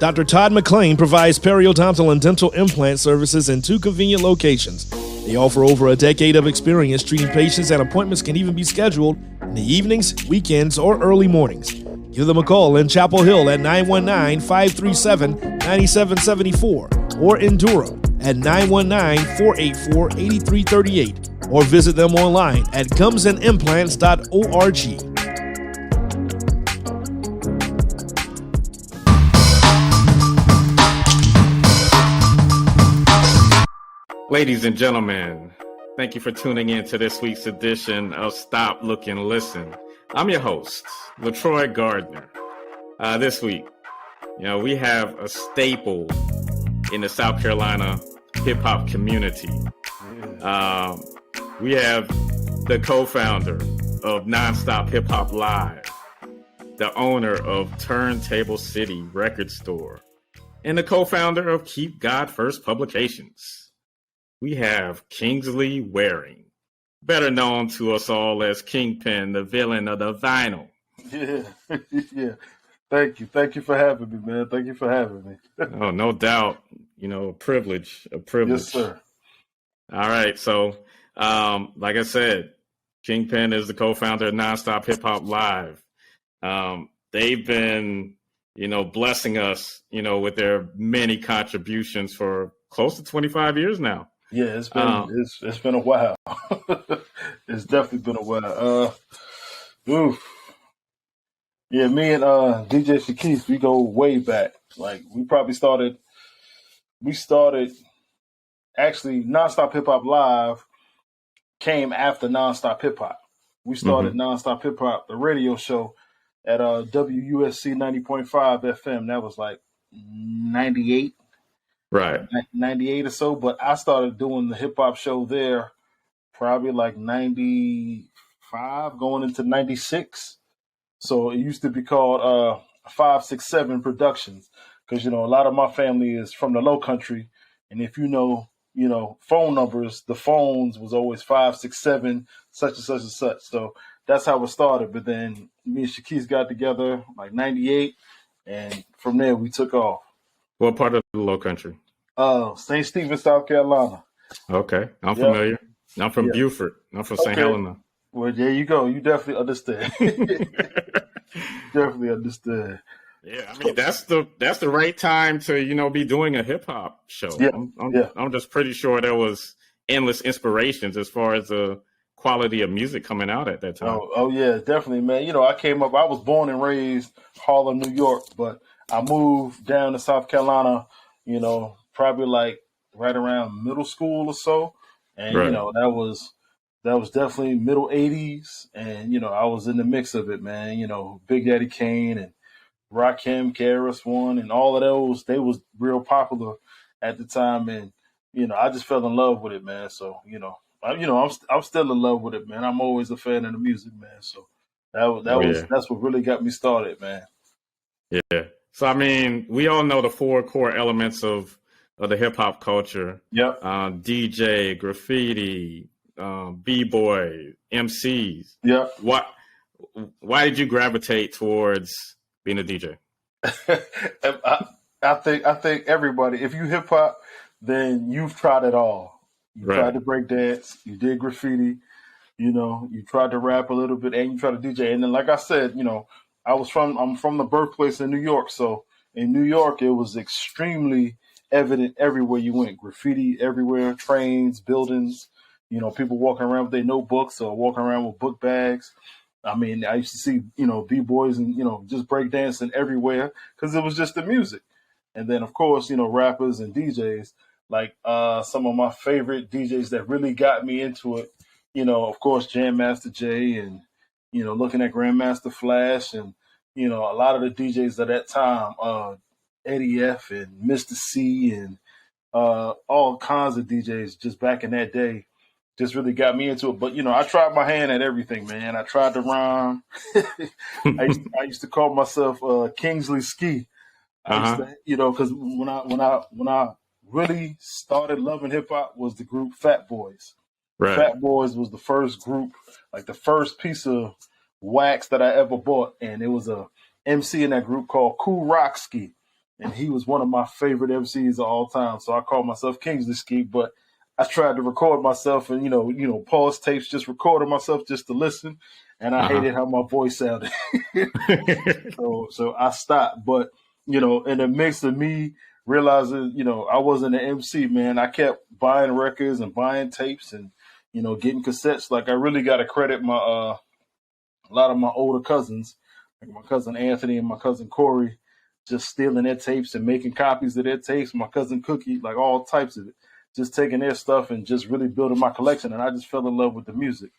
Dr. Todd McClain provides periodontal and dental implant services in 2 convenient locations. They offer over a decade of experience treating patients, and appointments can even be scheduled in the evenings, weekends, or early mornings. Give them a call in Chapel Hill at 919-537-9774 or in Durham at 919-484-8338 or visit them online at gumsandimplants.org. Ladies and gentlemen, thank you for tuning in to this week's edition of Stop, Look, and Listen. I'm your host, LaTroy Gardner. This week, we have a staple in the South Carolina hip-hop community. We have the co-founder of Nonstop Hip Hop Live, the owner of Turntable City Record Store, and the co-founder of Keep God First Publications. We have Kingsley Waring, better known to us all as Kingpin, the villain of the vinyl. Yeah. Thank you for having me, man. Thank you for having me. Oh, no doubt. A privilege. Yes, sir. All right. So, like I said, Kingpin is the co-founder of Nonstop Hip Hop Live. They've been, blessing us, with their many contributions for close to 25 years now. Yeah, it's been a while. It's definitely been a while. Yeah, me and DJ Shakis, we go way back. Like we started actually Nonstop Hip Hop Live came after Nonstop Hip Hop. We started Nonstop Hip Hop, the radio show at WUSC 90.5 FM. That was like 98. Right. 98 or so, but I started doing the hip hop show there probably like 95 going into 96. So it used to be called 567 Productions because, a lot of my family is from the Low Country. And if phone numbers, the phones was always 567, such and such and such. So that's how it started. But then me and Shakis got together like 98. And from there we took off. What part of the Low Country? St. Stephen, South Carolina. Okay, I'm familiar. I'm from Beaufort. I'm from St. Helena. Well, there you go. You definitely understand. Definitely understand. Yeah, I mean that's the right time to be doing a hip hop show. Yeah. I'm just pretty sure there was endless inspirations as far as the quality of music coming out at that time. Oh yeah, definitely, man. I was born and raised Harlem, New York, but I moved down to South Carolina, probably like right around middle school or so. And, right. That was definitely middle 80s. And, I was in the mix of it, man. Big Daddy Kane and Rakim, KRS-One and all of those, they was real popular at the time. And, I just fell in love with it, man. So, I'm still in love with it, man. I'm always a fan of the music, man. So that's what really got me started, man. Yeah. So, I mean, we all know the 4 core elements of the hip hop culture. Yep. DJ, graffiti, B-boy, MCs. Yep. Why did you gravitate towards being a DJ? I think everybody, if you hip hop, then you've tried it all. You tried to break dance, you did graffiti, you tried to rap a little bit, and you tried to DJ. And then, like I said, I'm from the birthplace in New York. So in New York, it was extremely evident everywhere you went. Graffiti everywhere, trains, buildings, people walking around with their notebooks or walking around with book bags. I mean, I used to see, B-boys and, just breakdancing everywhere because it was just the music. And then, of course, rappers and DJs, like some of my favorite DJs that really got me into it, of course, Jam Master Jay and, looking at Grandmaster Flash and, a lot of the DJs at that time, Eddie F and Mr. C and all kinds of DJs just back in that day just really got me into it. But, I tried my hand at everything, man. I tried to rhyme. I used to call myself Kingsley Ski. I used to, because when I really started loving hip hop was the group Fat Boys. Right. Fat Boys was the first group, like the first piece of wax that I ever bought, and it was a MC in that group called Cool Rocksky. and he was one of my favorite MCs of all time. So I called myself Kingsley Ski, but I tried to record myself and, pause tapes, just recording myself just to listen. And I hated how my voice sounded. So I stopped. But, in the mix of me realizing, I wasn't an MC, man, I kept buying records and buying tapes and, getting cassettes. Like, I really got to credit my, a lot of my older cousins, like my cousin Anthony and my cousin Corey, just stealing their tapes and making copies of their tapes. My cousin Cookie, like all types of it, just taking their stuff and just really building my collection. And I just fell in love with the music,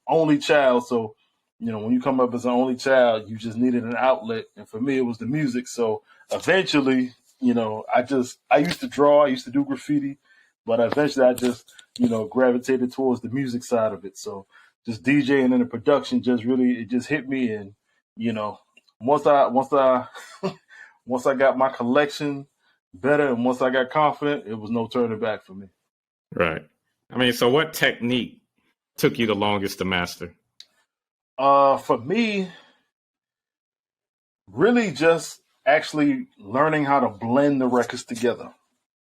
only child. So, when you come up as an only child, you just needed an outlet. And for me, it was the music. So eventually, I used to draw, I used to do graffiti, but eventually I just, gravitated towards the music side of it. So just DJing and the production it just hit me. And, once I once I got my collection better and once I got confident, it was no turning back for me. Right. I mean, so what technique took you the longest to master? For me, really just actually learning how to blend the records together.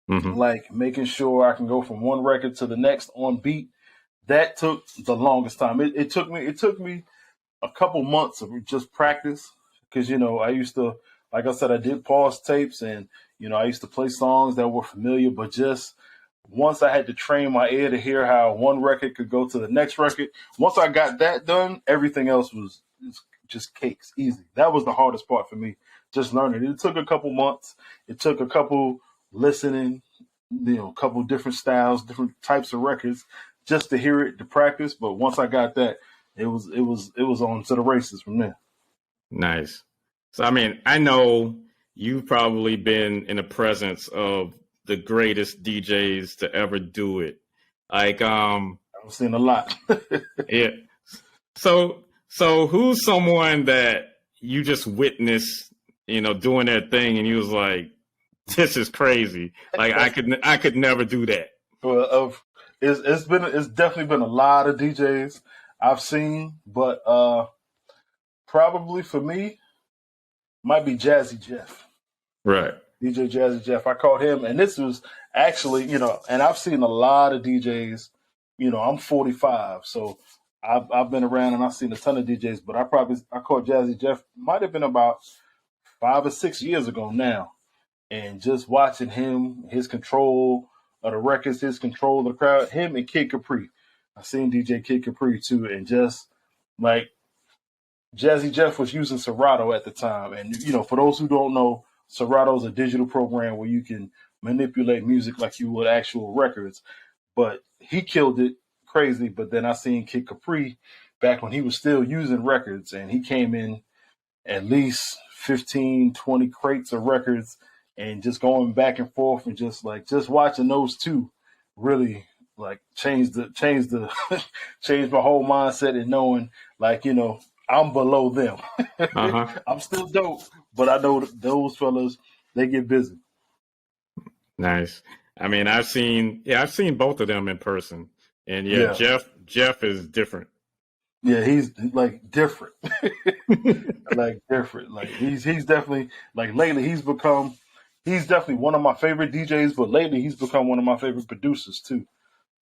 Like making sure I can go from one record to the next on beat. That took the longest time. It took me a couple months of just practice because, I used to, like I said, I did pause tapes and, I used to play songs that were familiar, but just once I had to train my ear to hear how one record could go to the next record, once I got that done, everything else was just cakes, easy. That was the hardest part for me, just learning. It took a couple months. It took a couple listening, a couple different styles, different types of records, just to hear it, to practice. But once I got that, it was on to the races from there. Nice. So, I mean, I know you've probably been in the presence of the greatest DJs to ever do it. Like, I've seen a lot. Yeah. So who's someone that you just witnessed, doing that thing, and you was like, this is crazy. Like, I could never do that. Well, it's definitely been a lot of DJs I've seen, but probably for me might be Jazzy Jeff. Right. DJ Jazzy Jeff. I caught him, and this was actually, and I've seen a lot of DJs. I'm 45, so I've been around and I've seen a ton of DJs, but I caught Jazzy Jeff, might have been about 5 or 6 years ago now. And just watching him, his control of the records, his control of the crowd, him and Kid Capri. I seen DJ Kid Capri too, and just like Jazzy Jeff was using Serato at the time. And, for those who don't know, Serato is a digital program where you can manipulate music like you would actual records. But he killed it crazy. But then I seen Kid Capri back when he was still using records, and he came in at least 15, 20 crates of records and just going back and forth and just watching those two really like changed my whole mindset and knowing I'm below them. I'm still dope, but I know those fellas, they get busy. Nice. I mean, I've seen both of them in person, and Jeff is different. Yeah, he's like different, like different. Like he's definitely like lately he's definitely one of my favorite DJs, but lately he's become one of my favorite producers too.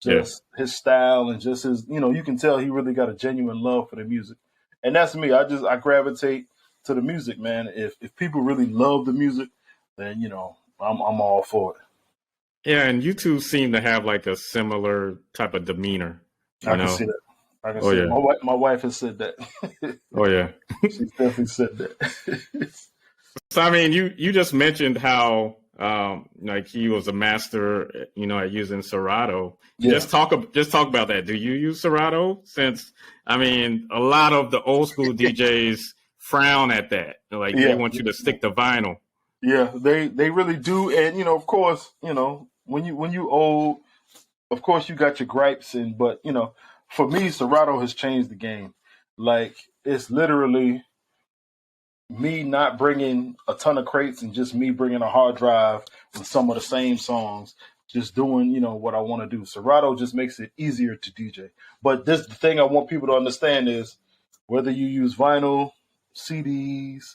Just his style and just his, you can tell he really got a genuine love for the music. And that's me. I gravitate to the music, man. If people really love the music, then, I'm all for it. Yeah, and you two seem to have like a similar type of demeanor. I can see that. I can see that. My wife has said that. Oh, yeah. She's definitely said that. So, I mean, you just mentioned how like he was a master, at using Serato. Yeah. Just talk about that. Do you use Serato? Since, I mean, a lot of the old school DJs frown at that. Like they want you to stick to vinyl. Yeah, they really do. And, of course, when you old, of course you got your gripes but, for me, Serato has changed the game. Like it's literally me not bringing a ton of crates and just me bringing a hard drive with some of the same songs, just doing, what I want to do. Serato just makes it easier to DJ. But the thing I want people to understand is whether you use vinyl, CDs,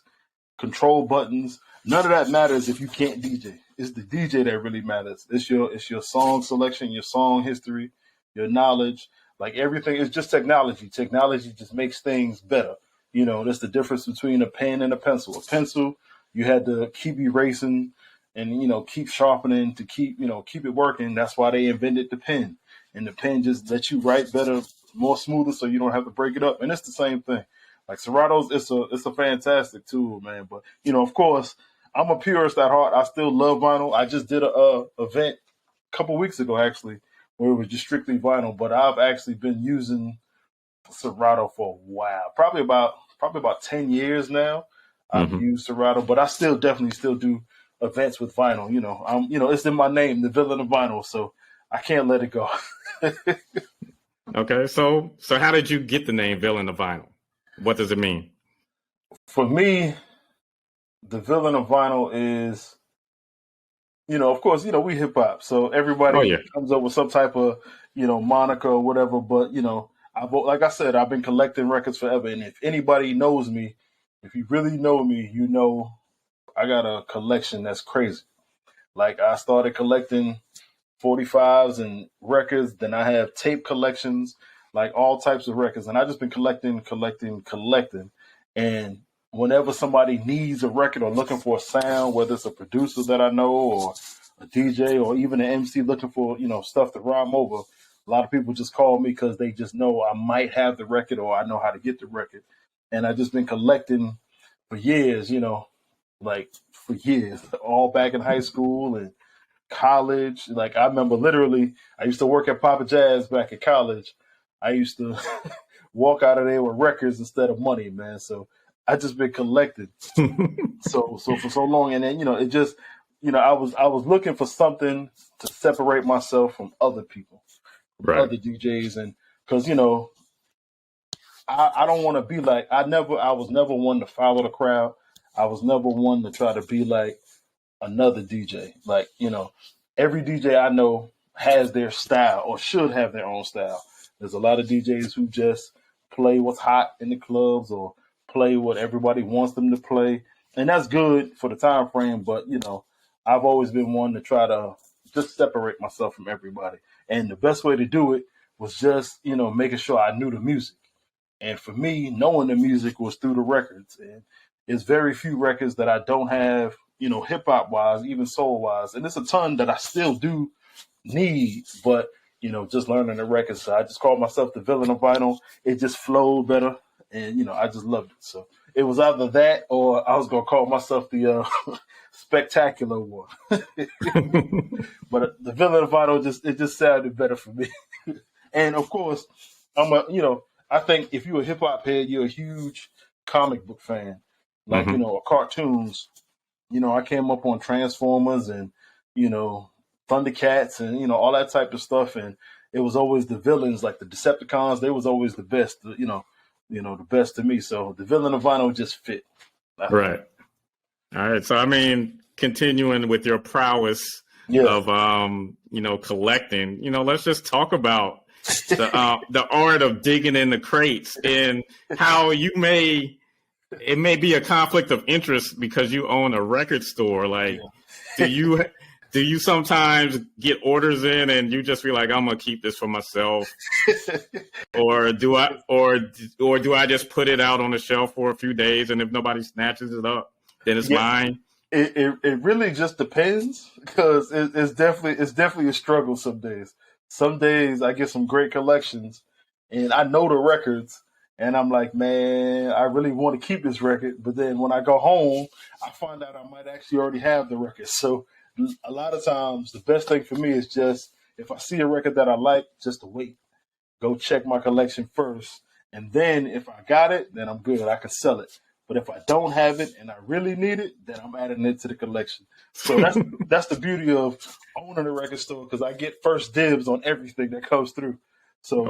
control buttons, None of that matters if you can't DJ. It's the DJ that really matters. It's your song selection, your song history, your knowledge. Like everything is just technology. Technology just makes things better. That's the difference between a pen and a pencil. A pencil, you had to keep erasing and keep sharpening to keep it working. That's why they invented the pen. And the pen just lets you write better, more smoother, so you don't have to break it up. And it's the same thing. Like Serato's, it's a fantastic tool, man. But of course, I'm a purist at heart. I still love vinyl. I just did a event a couple weeks ago, actually, where it was just strictly vinyl. But I've actually been using Serato for a while, probably about 10 years now. I've used Serato, but I definitely still do events with vinyl. It's in my name, the villain of vinyl, so I can't let it go. Okay, so how did you get the name Villain of Vinyl? What does it mean? For me, the villain of vinyl is, of course, we hip hop, so everybody comes up with some type of, moniker or whatever. But like I said, I've been collecting records forever, and if anybody knows me, if you really know me, I got a collection that's crazy. Like I started collecting 45s and records, then I have tape collections, like all types of records, and I just been collecting. And whenever somebody needs a record or looking for a sound, whether it's a producer that I know or a DJ or even an MC looking for stuff to rhyme over, a lot of people just call me because they just know I might have the record or I know how to get the record. And I've just been collecting for years, all back in high school and college. Like I remember literally, I used to work at Papa Jazz back in college. I used to walk out of there with records instead of money, man. So I just been collecting so for so long. And then, it just, I was looking for something to separate myself from other people, other DJs. And cause I don't want to be like, I was never one to follow the crowd. I was never one to try to be like another DJ. Like, every DJ I know has their style or should have their own style. There's a lot of DJs who just play what's hot in the clubs or play what everybody wants them to play. And that's good for the time frame. But, I've always been one to try to just separate myself from everybody. And the best way to do it was just, making sure I knew the music. And for me, knowing the music was through the records. And it's very few records that I don't have, hip hop wise, even soul wise. And it's a ton that I still do need, but, just learning the records. So I just called myself the villain of vinyl. It just flowed better. And, I just loved it. So it was either that or I was going to call myself the spectacular one. But the villain of vinyl, it just sounded better for me. And of course, I think if you're a hip hop head, you're a huge comic book fan, like, or cartoons. I came up on Transformers and, Thundercats and, all that type of stuff. And it was always the villains, like the Decepticons. They was always the best, the best to me. So the villain of vinyl just fit. Right. All right. So, continuing with your prowess of, collecting, let's just talk about the art of digging in the crates and how it may be a conflict of interest because you own a record store. Like, do you sometimes get orders in and you just be like, I'm gonna keep this for myself, or do I just put it out on the shelf for a few days and if nobody snatches it up, then it's mine? It really just depends because it's definitely a struggle some days. Some days I get some great collections and I know the records and I'm like, man, I really want to keep this record. But then when I go home, I find out I might actually already have the record. So a lot of times the best thing for me is just if I see a record that I like, just to wait, go check my collection first. And then if I got it, then I'm good. I can sell it. But if I don't have it and I really need it, then I'm adding it to the collection. So that's the beauty of owning a record store because I get first dibs on everything that comes through. So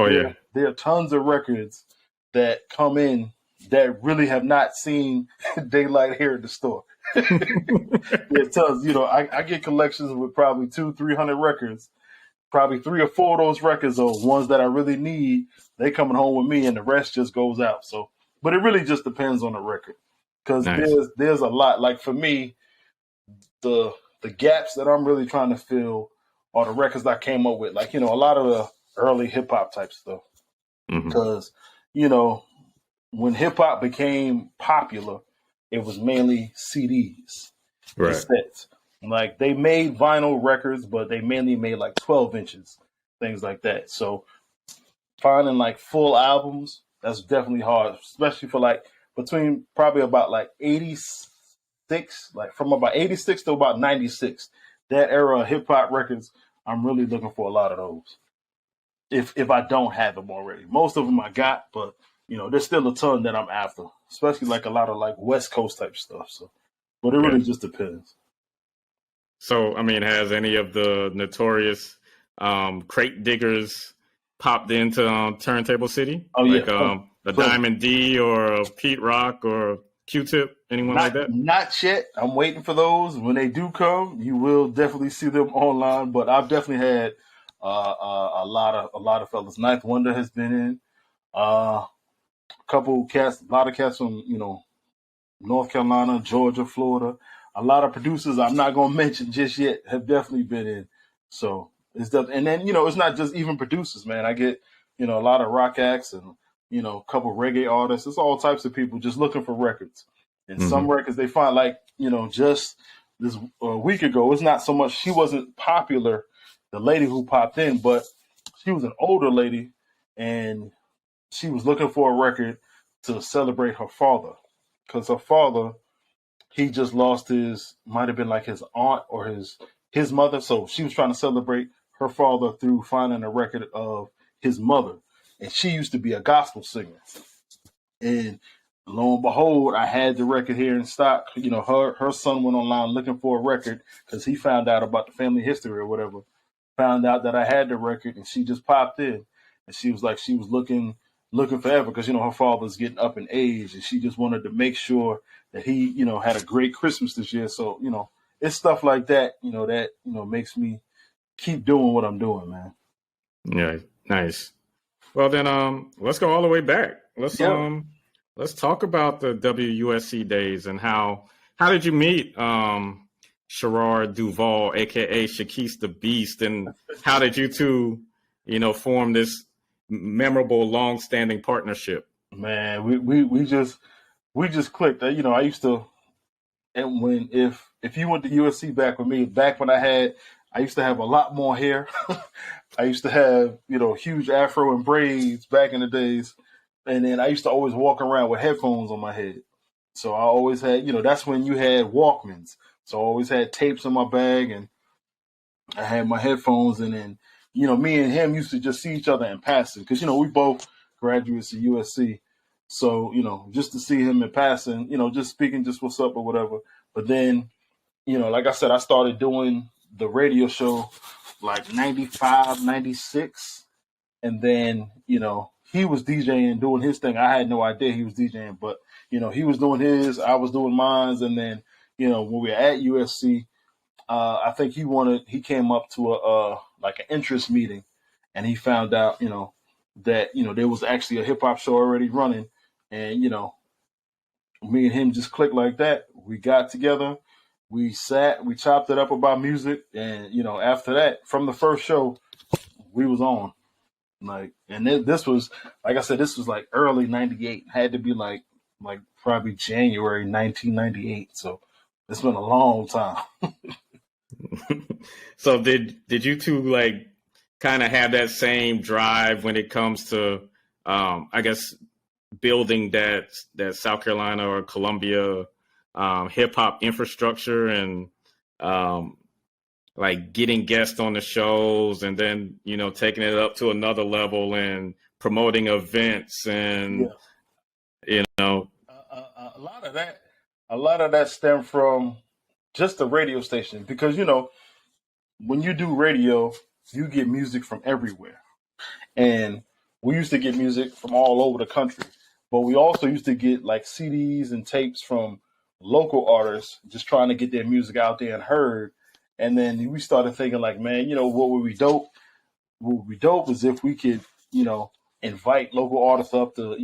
there are tons of records that come in that really have not seen daylight here at the store. There's tons. I get collections with probably 200-300 records. Probably 3 or 4 of those records are ones that I really need. They coming home with me and the rest just goes out. So. But it really just depends on the record because there's a lot. Like for me, the gaps that I'm really trying to fill are the records I came up with, like, a lot of the early hip hop type stuff. Because, when hip hop became popular, it was mainly CDs, cassettes. Like, they made vinyl records, but they mainly made like 12 inches, things like that. So finding like full albums, that's definitely hard, especially for like between probably about like 86, like from about 86 to about 96, that era of hip hop records, I'm really looking for a lot of those. If I don't have them already, most of them I got, but there's still a ton that I'm after, especially like a lot of like West Coast type stuff. So, but it really just depends. So, I mean, has any of the notorious crate diggers popped into Turntable City? Oh, like, yeah. A Diamond D or a Pete Rock or Q-Tip? Anyone like that? Not yet. I'm waiting for those. When they do come, you will definitely see them online. But I've definitely had a lot of fellas. Ninth Wonder has been in. A lot of cats from North Carolina, Georgia, Florida. A lot of producers I'm not gonna mention just yet have definitely been in. So it's definitely, and then it's not just even producers, man. I get a lot of rock acts and a couple reggae artists. It's all types of people just looking for records. And some records they find, like just this a week ago. It's not so much she wasn't popular, the lady who popped in, but she was an older lady and she was looking for a record to celebrate her father, because her father, he just lost might have been like his aunt or his mother. So she was trying to celebrate her father through finding a record of his mother. And she used to be a gospel singer. And lo and behold, I had the record here in stock. Her son went online looking for a record because he found out about the family history or whatever. Found out that I had the record, and she just popped in. And she was like, she was looking forever because her father's getting up in age, and she just wanted to make sure that he had a great Christmas this year. So it's stuff like that that makes me keep doing what I'm doing, man. Yeah, nice. Well then, let's go all the way back. Let's talk about the WUSC days and how did you meet Sherrard Duval, aka Shakis the Beast, and how did you two form this memorable, long-standing partnership? Man, we just clicked. I used to, and if you went to USC back with me, back when I used to have a lot more hair. I used to have huge afro and braids back in the days, and then I used to always walk around with headphones on my head. So I always had that's when you had Walkmans. So I always had tapes in my bag, and I had my headphones, and then me and him used to just see each other in passing because we both graduates of USC. So just to see him in passing, just speaking, just what's up or whatever. But then like I said, I started doing the radio show like 95, 96, and then he was DJing, doing his thing. I had no idea he was DJing, but he was doing his, I was doing mine, and then when we were at USC. I think he came up to like an interest meeting, and he found out, that, there was actually a hip hop show already running, and, me and him just clicked like that. We got together, we sat, we chopped it up about music, and, after that, from the first show, we was on. Like, and this was, like I said, this was like early 98, had to be like probably January 1998. So it's been a long time. So did you two like kind of have that same drive when it comes to I guess building that South Carolina or Columbia hip hop infrastructure and like getting guests on the shows and then taking it up to another level and promoting events and a lot of that stemmed from just the radio station, because when you do radio, you get music from everywhere, and we used to get music from all over the country, but we also used to get like CDs and tapes from local artists just trying to get their music out there and heard. And then we started thinking like, man, what would be dope? What would be dope is if we could, invite local artists up to,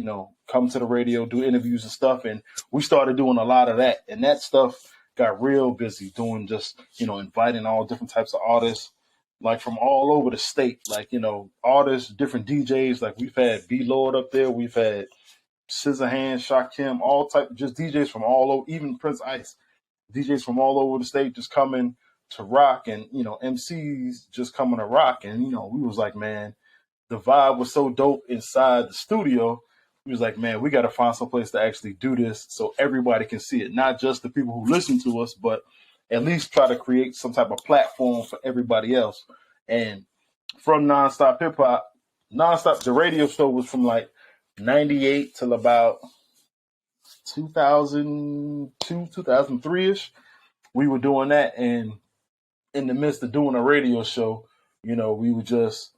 come to the radio, do interviews and stuff. And we started doing a lot of that. And that stuff got real busy doing just, inviting all different types of artists, like from all over the state, like, artists, different DJs. Like we've had B Lord up there, we've had Scissorhands, Shakim, all type, just DJs from all over, even Prince Ice, DJs from all over the state just coming to rock, and MCs just coming to rock. And we was like, man, the vibe was so dope inside the studio. We was like, man, we got to find some place to actually do this so everybody can see it, not just the people who listen to us, but at least try to create some type of platform for everybody else. And from Nonstop Hip Hop, the radio show was from like 98 till about 2002, 2003-ish. We were doing that, and in the midst of doing a radio show, we were just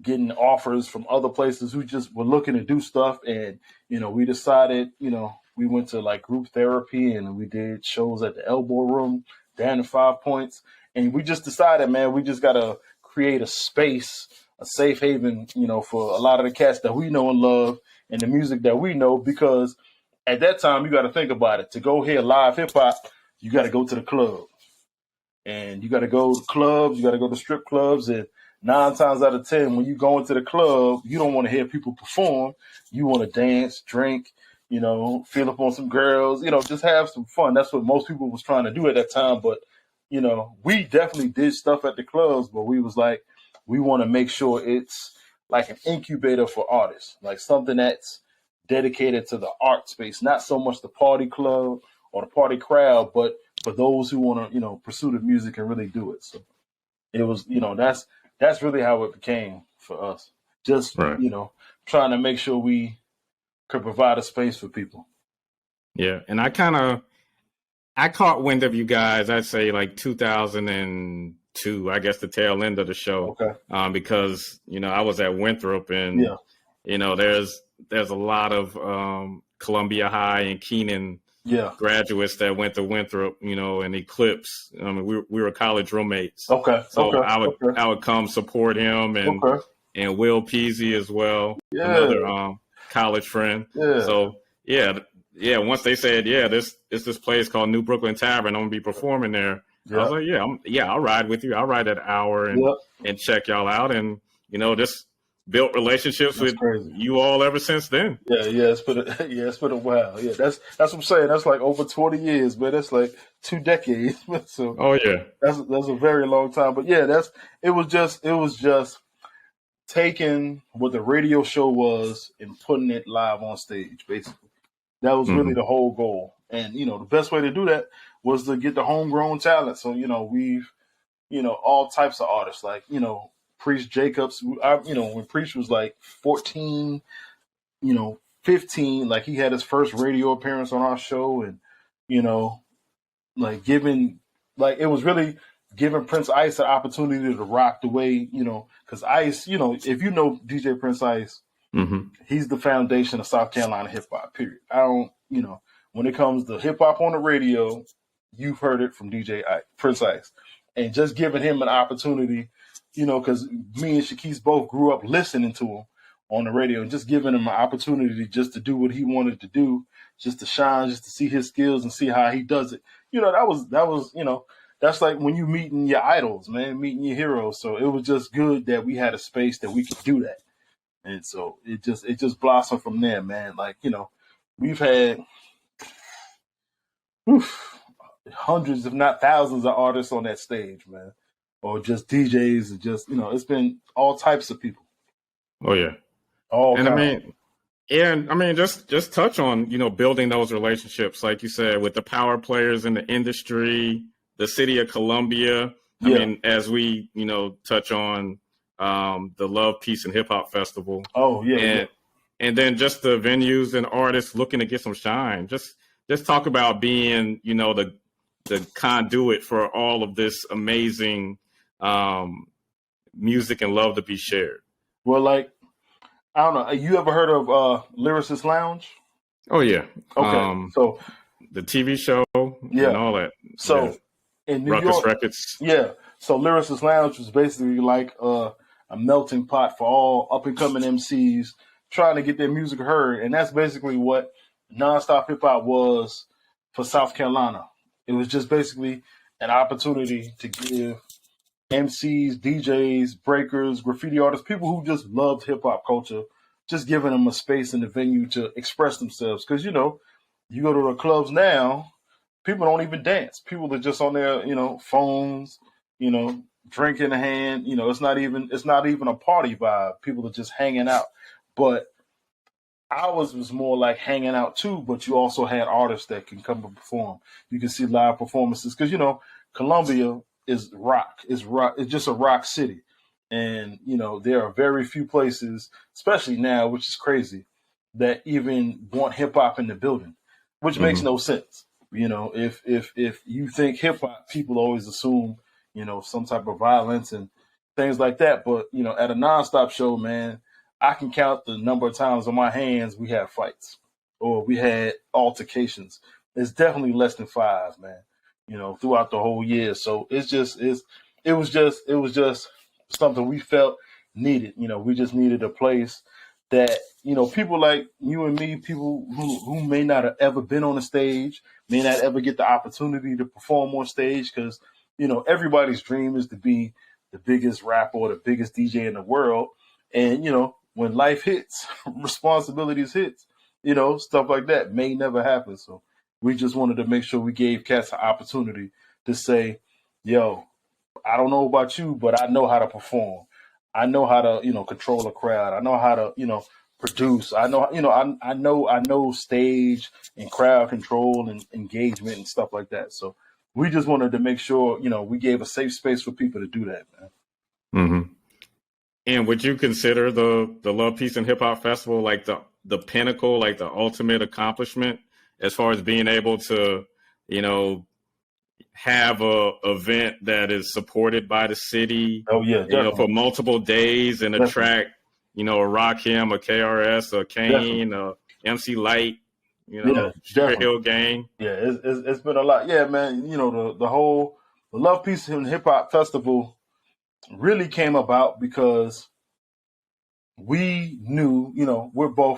getting offers from other places who just were looking to do stuff. And, we decided, we went to like group therapy, and we did shows at the Elbow Room, down to 5 Points. And we just decided, man, we just got to create a space, a safe haven, for a lot of the cats that we know and love and the music that we know. Because at that time, you got to think about it. To go hear live hip hop, you got to go to the club. And you got to go to clubs, you got to go to strip clubs. And 9 times out of 10, when you go into the club, you don't want to hear people perform. You want to dance, drink, feel up on some girls, just have some fun. That's what most people was trying to do at that time. But, we definitely did stuff at the clubs, but we was like, we want to make sure it's like an incubator for artists, like something that's dedicated to the art space, not so much the party club or the party crowd, but for those who want to, pursue the music and really do it. So it was, that's really how it became for us. Just, right. Trying to make sure we could provide a space for people. Yeah. And I caught wind of you guys, I'd say like 2002, I guess the tail end of the show. Okay. Because, I was at Winthrop, and, there's a lot of Columbia High and Keenan graduates that went to Winthrop, and Eclipse. I mean, we were college roommates. Okay. So I would come support him, and Will Peasy as well, another college friend. Yeah. So once they said, this place called New Brooklyn Tavern, I'm gonna be performing there. I was like, I'll ride with you. I'll ride that hour and check y'all out, and just built relationships with you all ever since then. It's been a while. Yeah, that's what I'm saying. That's like over 20 years, man. That's like 2 decades. So that's a very long time. But it was just taking what the radio show was and putting it live on stage, basically. That was really the whole goal. And the best way to do that was to get the homegrown talent. So we've all types of artists, like Priest Jacobs, when Priest was like 14, 15, like he had his first radio appearance on our show, and, like it was really giving Prince Ice an opportunity to rock the way, because Ice, if you know DJ Prince Ice, he's the foundation of South Carolina hip hop, period. I don't, when it comes to hip hop on the radio, you've heard it from Prince Ice, and just giving him an opportunity, because me and Shaquise both grew up listening to him on the radio, and just giving him an opportunity just to do what he wanted to do, just to shine, just to see his skills and see how he does it. That was, that's like when you meeting your idols, man, meeting your heroes. So it was just good that we had a space that we could do that. And so it just blossomed from there, man. Like, we've had hundreds, if not thousands, of artists on that stage, man. Or just DJs, and just, it's been all types of people. Oh yeah. Just touch on, building those relationships, like you said, with the power players in the industry, the city of Columbia. I mean, as we, touch on the Love, Peace, and Hip Hop Festival. Oh yeah. And then just the venues and artists looking to get some shine. Just talk about being, the conduit for all of this amazing music and love to be shared. Well, like, I don't know. You ever heard of Lyricist Lounge? Oh yeah. Okay. So the TV show and all that. So in New Ruckus York, Records. Yeah. So Lyricist Lounge was basically like a melting pot for all up and coming MCs trying to get their music heard, and that's basically what Nonstop Hip Hop was for South Carolina. It was just basically an opportunity to give MCs, DJs, breakers, graffiti artists, people who just loved hip hop culture, just giving them a space in the venue to express themselves. Because, you know, you go to the clubs now, people don't even dance. People are just on their, you know, phones, you know, drink in the hand. You know, it's not even a party vibe. People are just hanging out. But ours was more like hanging out too, but you also had artists that can come and perform. You can see live performances because, you know, Columbia is rock. It's rock. It's just a rock city. And, you know, there are very few places, especially now, which is crazy, that even want hip hop in the building, which makes no sense. You know, if you think hip hop, people always assume, you know, some type of violence and things like that. But, you know, at a Nonstop show, man, I can count the number of times on my hands we had fights or we had altercations. It's definitely less than 5, man, you know, throughout the whole year. So it was just something we felt needed. You know, we just needed a place that, you know, people like you and me, people who may not have ever been on a stage, may not ever get the opportunity to perform on stage because, you know, everybody's dream is to be the biggest rapper or the biggest DJ in the world. And, you know, when life hits, responsibilities hits, you know, stuff like that may never happen. So we just wanted to make sure we gave cats an opportunity to say, yo, I don't know about you, but I know how to perform. I know how to, you know, control a crowd. I know how to, you know, produce. I know, you know, I know stage and crowd control and engagement and stuff like that. So we just wanted to make sure, you know, we gave a safe space for people to do that, man. Mm-hmm. And would you consider the Love, Peace, and Hip Hop Festival like the pinnacle, like the ultimate accomplishment as far as being able to, you know, have a event that is supported by the city, Oh yeah, you know, for multiple days and attract, you know, a Rakim, a KRS, a Kane, a MC Light, you know, Sugar Hill Gang. Yeah, it's been a lot. Yeah, man. You know, the Love, Peace, and Hip Hop Festival really came about because we knew, you know,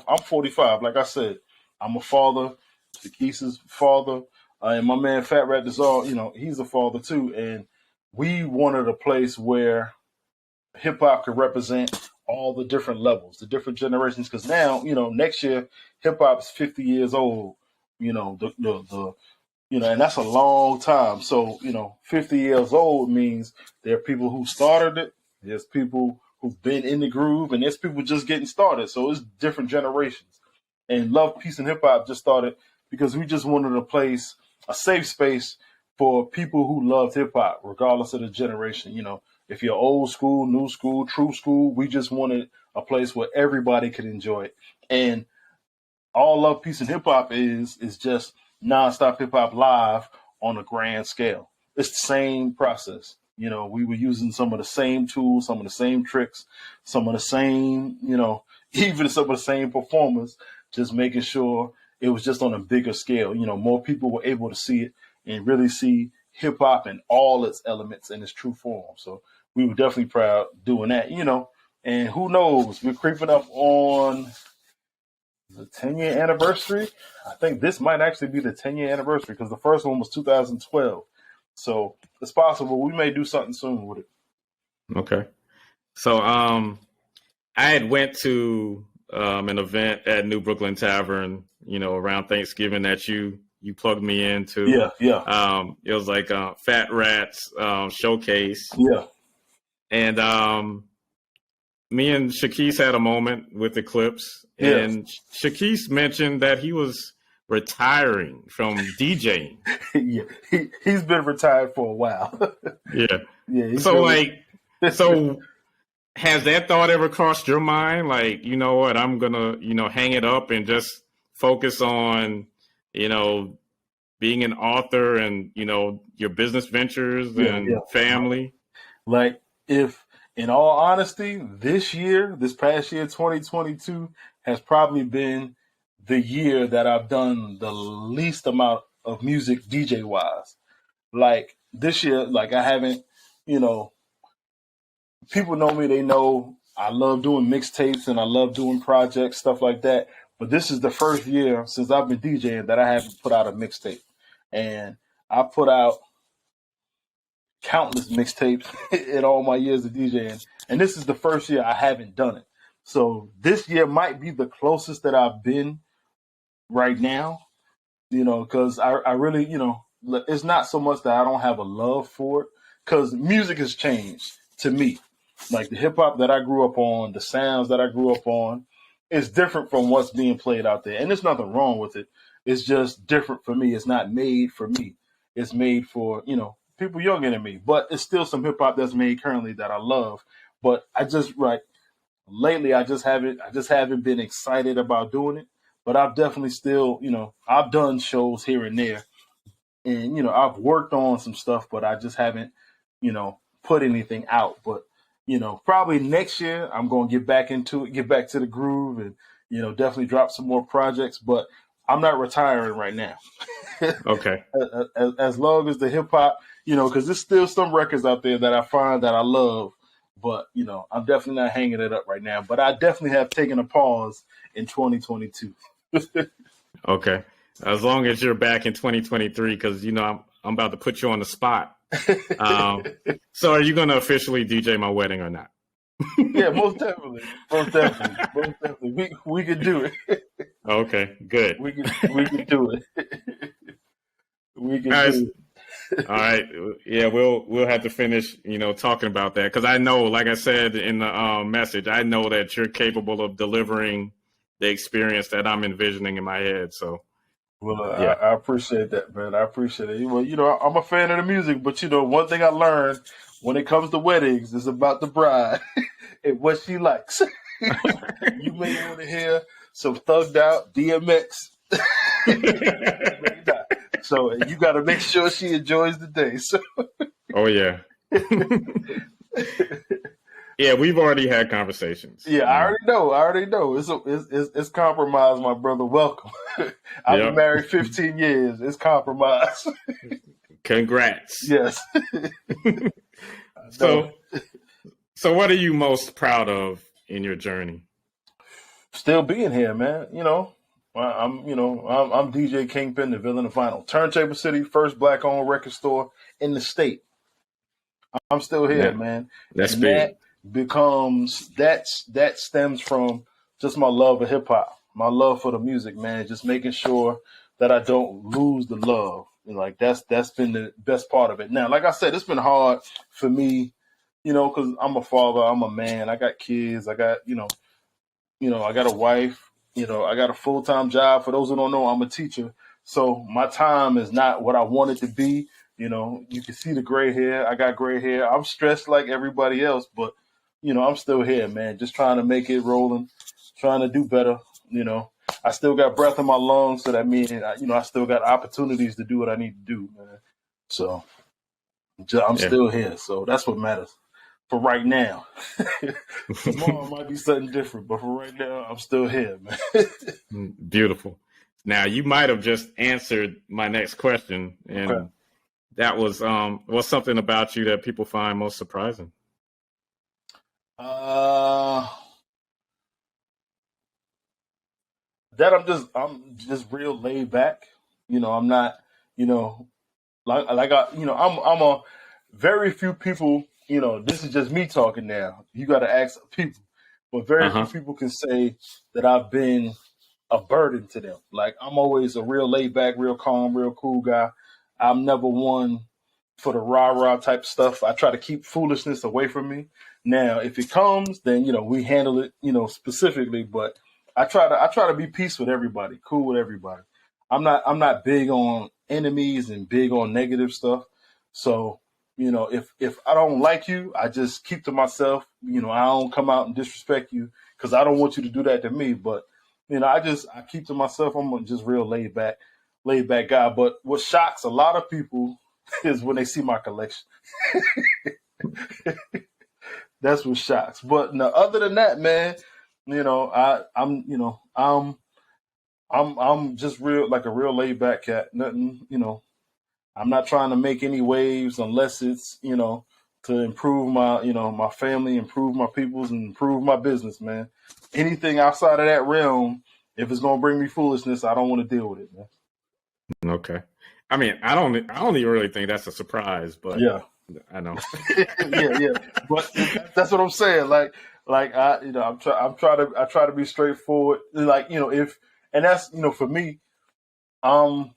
I'm 45. Like I said, I'm a father. Shaquisa's father. And my man Fat Rat Dizal, you know, he's a father too. And we wanted a place where hip hop could represent all the different levels, the different generations. Because now, you know, next year, hip hop's 50 years old. You know, you know, and that's a long time. So, you know, 50 years old means there are people who started it. There's people who've been in the groove, and there's people just getting started. So it's different generations. And Love, Peace, and Hip Hop just started because we just wanted a safe space for people who loved hip hop, regardless of the generation. You know, if you're old school, new school, true school, we just wanted a place where everybody could enjoy it. And all Love, Peace, and Hip Hop is just Nonstop Hip Hop live on a grand scale. It's the same process. You know, we were using some of the same tools, some of the same tricks, some of the same, you know, even some of the same performers, just making sure it was just on a bigger scale. You know, more people were able to see it and really see hip hop in all its elements in its true form. So we were definitely proud doing that, you know, and who knows, we're creeping up on the 10-year anniversary. I think this might actually be the 10-year anniversary because the first one was 2012. So it's possible we may do something soon with it. Okay. So I had went to an event at New Brooklyn Tavern, you know, around Thanksgiving that you plugged me into. Yeah. It was like Fat Rat's showcase. Yeah. And me and Shaquise had a moment with Eclipse. And Shaquise mentioned that he was retiring from DJing. Yeah, he's been retired for a while. Yeah. So has that thought ever crossed your mind? Like, you know what, I'm gonna, you know, hang it up and just focus on, you know, being an author and, you know, your business ventures and family. Like, if, in all honesty, this past year, 2022, has probably been the year that I've done the least amount of music DJ wise. Like this year, like I haven't, you know, people know me, they know I love doing mixtapes and I love doing projects, stuff like that. But this is the first year since I've been DJing that I haven't put out a mixtape. And I put out countless mixtapes in all my years of DJing, and this is the first year I haven't done it. So this year might be the closest that I've been right now, because I really, it's not so much that I don't have a love for it, because music has changed to me. Like the hip hop that I grew up on, the sounds that I grew up on, is different from what's being played out there. And there's nothing wrong with it. It's just different for me. It's not made for me. It's made for, people younger than me. But it's still some hip hop that's made currently that I love. But lately I just haven't been excited about doing it. But I've definitely still, I've done shows here and there. And, I've worked on some stuff, but I just haven't, put anything out. But, probably next year I'm going to get back into it, get back to the groove and, definitely drop some more projects. But I'm not retiring right now. Okay. As long as the hip hop, because there's still some records out there that I find that I love. But, I'm definitely not hanging it up right now. But I definitely have taken a pause in 2022. Okay. As long as you're back in 2023, because, I'm about to put you on the spot. So are you going to officially DJ my wedding or not? Yeah, most definitely. We can do it. Okay, good. We can do it. We can do it. All right. Yeah, we'll have to finish, talking about that, because I know, like I said in the message, I know that you're capable of delivering the experience that I'm envisioning in my head. So, well, yeah. I appreciate that, man. I appreciate it. Well, I'm a fan of the music, but one thing I learned when it comes to weddings is about the bride and what she likes. You may want to hear some thugged out DMX. So you got to make sure she enjoys the day. So. Oh yeah. Yeah, we've already had conversations. Yeah, I already know. It's compromise, my brother. Welcome. I've been married 15 years. It's compromise. Congrats. Yes. So what are you most proud of in your journey? Still being here, man. I'm DJ Kingpin, the villain of vinyl. Turntable City, first black-owned record store in the state. I'm still here, man. That's big. That stems from just my love of hip hop, my love for the music, man. Just making sure that I don't lose the love. That's been the best part of it. Now, like I said, it's been hard for me, because I'm a father, I'm a man, I got kids, I got, I got a wife, I got a full-time job. For those who don't know, I'm a teacher. So my time is not what I want it to be. You can see the gray hair. I got gray hair. I'm stressed like everybody else, but, I'm still here, man. Just trying to make it rolling, trying to do better. I still got breath in my lungs. So that means, I still got opportunities to do what I need to do, man. So I'm still here. So that's what matters for right now. Tomorrow might be something different, but for right now, I'm still here, man. Beautiful. Now, you might have just answered my next question, and that was what's something about you that people find most surprising? That I'm just real laid back. I'm not, I'm a very few people. This is just me talking now. You got to ask people, but very few people can say that I've been a burden to them. Like, I'm always a real laid back, real calm, real cool guy. I'm never one for the rah-rah type stuff. I try to keep foolishness away from me. Now, if it comes, then, we handle it, specifically, but I try to be peace with everybody, cool with everybody. I'm not big on enemies and big on negative stuff. So, if I don't like you, I just keep to myself. I don't come out and disrespect you because I don't want you to do that to me. But, I keep to myself. I'm just real laid back guy. But what shocks a lot of people is when they see my collection. That's what shocks. But no, other than that, man, I'm just real, like a real laid back cat. Nothing, I'm not trying to make any waves unless it's, to improve my, my family, improve my peoples, and improve my business, man. Anything outside of that realm, if it's going to bring me foolishness, I don't want to deal with it, man. Okay. I mean, I don't even really think that's a surprise, but Yeah. I know. yeah. But that's what I'm saying. Like I try to be straightforward. Like, and that's, for me, I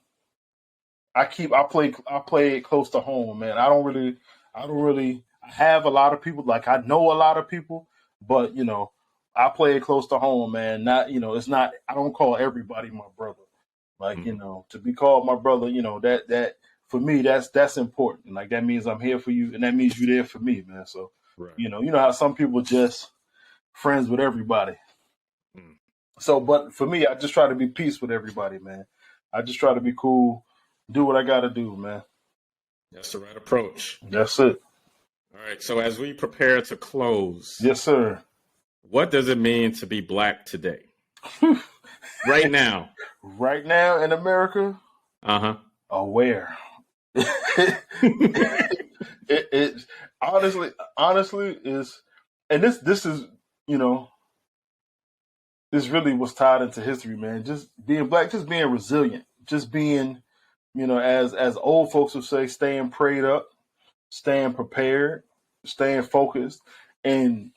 play it close to home, man. I have a lot of people, like I know a lot of people, but I play it close to home, man. Not, it's not, I don't call everybody my brother. Like, to be called my brother, that for me, that's important. Like, that means I'm here for you, and that means you're there for me, man. So, Right. you know how some people just friends with everybody. So, but for me, I just try to be peace with everybody, man. I just try to be cool, do what I got to do, man. That's the right approach. That's it. All right. So as we prepare to close, yes, sir. What does it mean to be Black today? Right now. Right now in America? Aware. it honestly is, and this is, this really was tied into history, man. Just being Black, just being resilient, just being, as old folks would say, staying prayed up, staying prepared, staying focused. And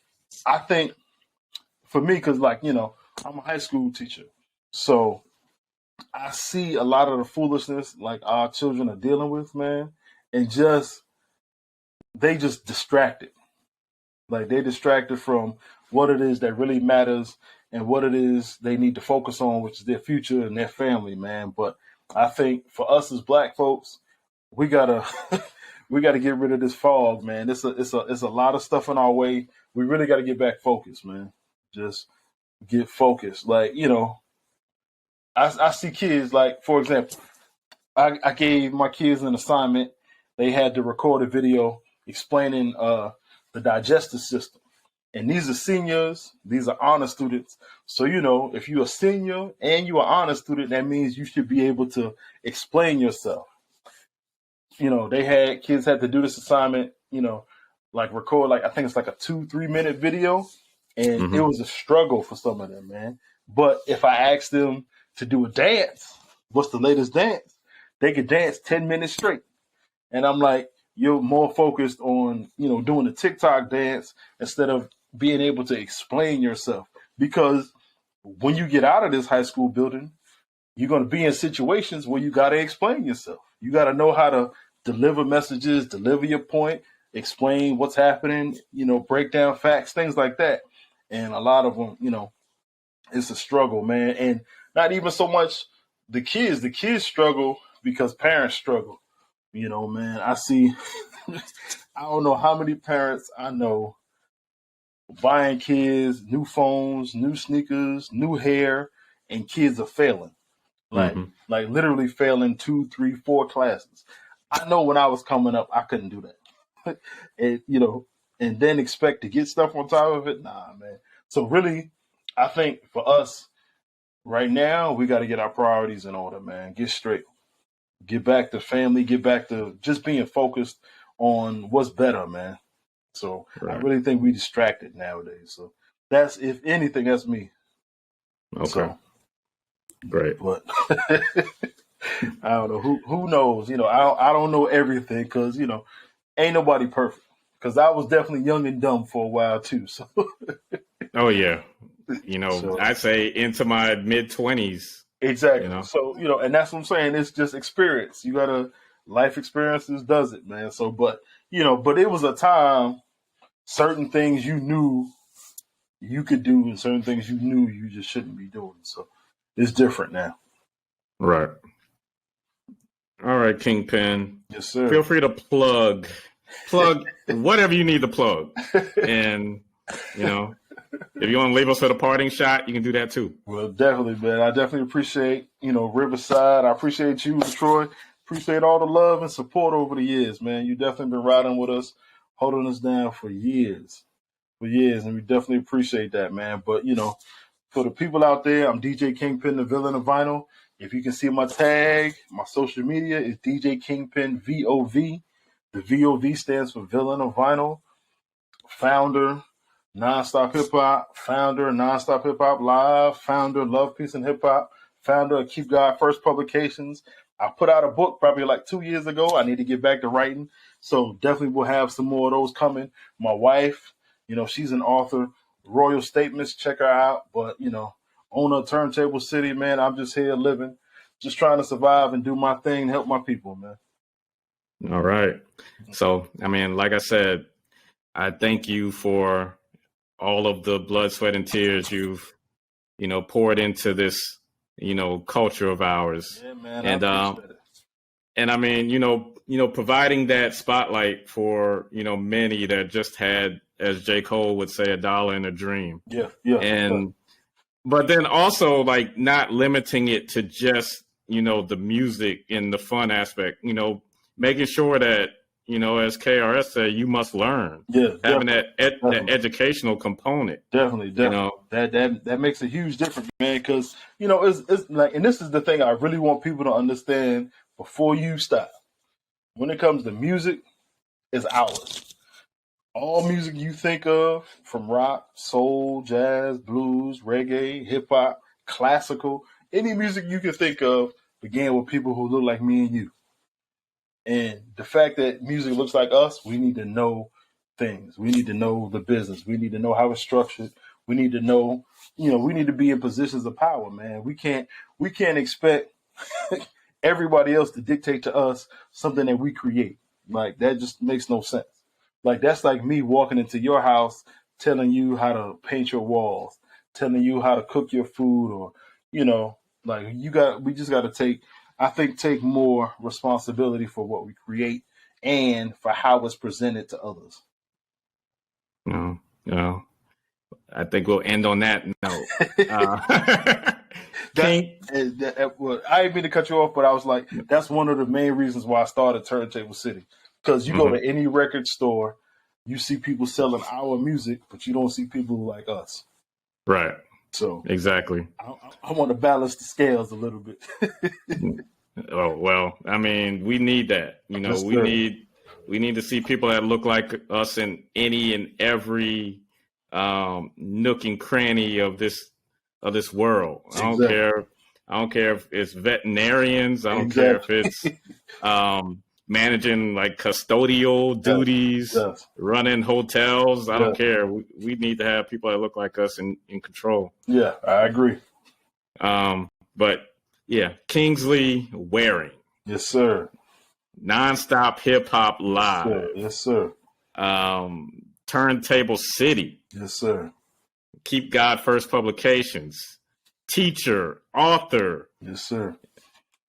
I think for me, because I'm a high school teacher, so I see a lot of the foolishness like our children are dealing with, man, and they just distracted. Like, they distracted from what it is that really matters and what it is they need to focus on, which is their future and their family, man. But I think for us as Black folks, we gotta get rid of this fog, man. It's a lot of stuff in our way. We really got to get back focused, man. Just get focused. Like, I see kids, like, for example, I gave my kids an assignment. They had to record a video explaining the digestive system. And these are seniors. These are honor students. So, if you're a senior and you're an honor student, that means you should be able to explain yourself. Kids had to do this assignment, like record, like, I think it's like a 2-3 minute video. And it was a struggle for some of them, man. But if I asked them to do a dance, what's the latest dance? They could dance 10 minutes straight. And I'm like, you're more focused on, doing a TikTok dance instead of being able to explain yourself. Because when you get out of this high school building, you're going to be in situations where you got to explain yourself. You got to know how to deliver messages, deliver your point, explain what's happening, break down facts, things like that. And a lot of them, it's a struggle, man. And not even so much the kids struggle because parents struggle. Man, I see, I don't know how many parents I know buying kids new phones, new sneakers, new hair, and kids are failing. Like literally failing 2, 3, 4 classes. I know when I was coming up, I couldn't do that. And then expect to get stuff on top of it. Nah, man. So really, I think for us right now, we got to get our priorities in order, man. Get straight. Get back to family. Get back to just being focused on what's better, man. So I really think we distracted nowadays. So that's, if anything, that's me. Okay. So, great. But I don't know. Who knows? I don't know everything because, ain't nobody perfect. Because I was definitely young and dumb for a while too. So. Oh yeah. I say into my mid-20s. Exactly. So, and that's what I'm saying. It's just experience. You gotta, life experiences does it, man. So, but it was a time, certain things you knew you could do and certain things you knew you just shouldn't be doing. So it's different now. Right. All right, Kingpin. Yes, sir. Feel free to plug whatever you need to plug. And, if you want to leave us with a parting shot, you can do that too. Well, definitely, man. I definitely appreciate, Riverside. I appreciate you, Troy. Appreciate all the love and support over the years, man. You definitely been riding with us, holding us down for years. And we definitely appreciate that, man. But, for the people out there, I'm DJ Kingpin, the villain of vinyl. If you can see my tag, my social media is DJ Kingpin VOV. The VOV stands for Villain of Vinyl. Founder, Nonstop Hip Hop. Founder, Nonstop Hip Hop Live. Founder, Love, Peace, and Hip Hop. Founder of Keep God First Publications. I put out a book probably like 2 years ago. I need to get back to writing. So definitely we'll have some more of those coming. My wife, she's an author. Royal Statements, check her out. But, owner of Turntable City, man, I'm just here living, just trying to survive and do my thing and help my people, man. All right. So, I mean, like I said, I thank you for all of the blood, sweat, and tears you've, poured into this, culture of ours. Yeah, man. And, I appreciate it. And I mean, providing that spotlight for, many that just had, as J. Cole would say, $1 in a dream. Yeah. But then also like not limiting it to just, the music and the fun aspect, making sure that, as KRS said, you must learn. Yeah. Having that educational component. Definitely. That makes a huge difference, man. Because, it's like, and this is the thing I really want people to understand before you stop. When it comes to music, it's ours. All music you think of, from rock, soul, jazz, blues, reggae, hip hop, classical, any music you can think of began with people who look like me and you. And the fact that music looks like us, we need to know things. We need to know the business. We need to know how it's structured. We need to know, we need to be in positions of power, man. We can't expect everybody else to dictate to us something that we create. Like, that just makes no sense. Like, that's like me walking into your house, telling you how to paint your walls, telling you how to cook your food, or, like, we just got to take more responsibility for what we create and for how it's presented to others. No. I think we'll end on that note. I didn't mean to cut you off, but I was like, that's one of the main reasons why I started Turntable City. Because you go to any record store, you see people selling our music, but you don't see people like us. Right. So exactly. I want to balance the scales a little bit. Oh, well, I mean, we need that. Yes, we need to see people that look like us in any and every nook and cranny of this world. Exactly. I don't care if it's veterinarians. I don't care if it's managing like custodial duties, running hotels. I don't care. We need to have people that look like us in control. Yeah, I agree. But yeah, Kingsley Waring. Yes, sir. Nonstop Hip Hop Live. Yes, sir. Turntable City. Yes, sir. Keep God First Publications. Teacher, author. Yes, sir.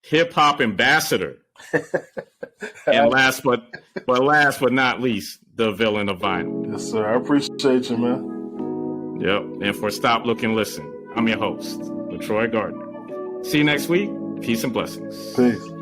Hip hop ambassador. And last but not least, the villain of vinyl. Yes, sir. I appreciate you, man. Yep. And for Stop, Look, and Listen, I'm your host, LaTroy Gardner. See you next week. Peace and blessings. Peace.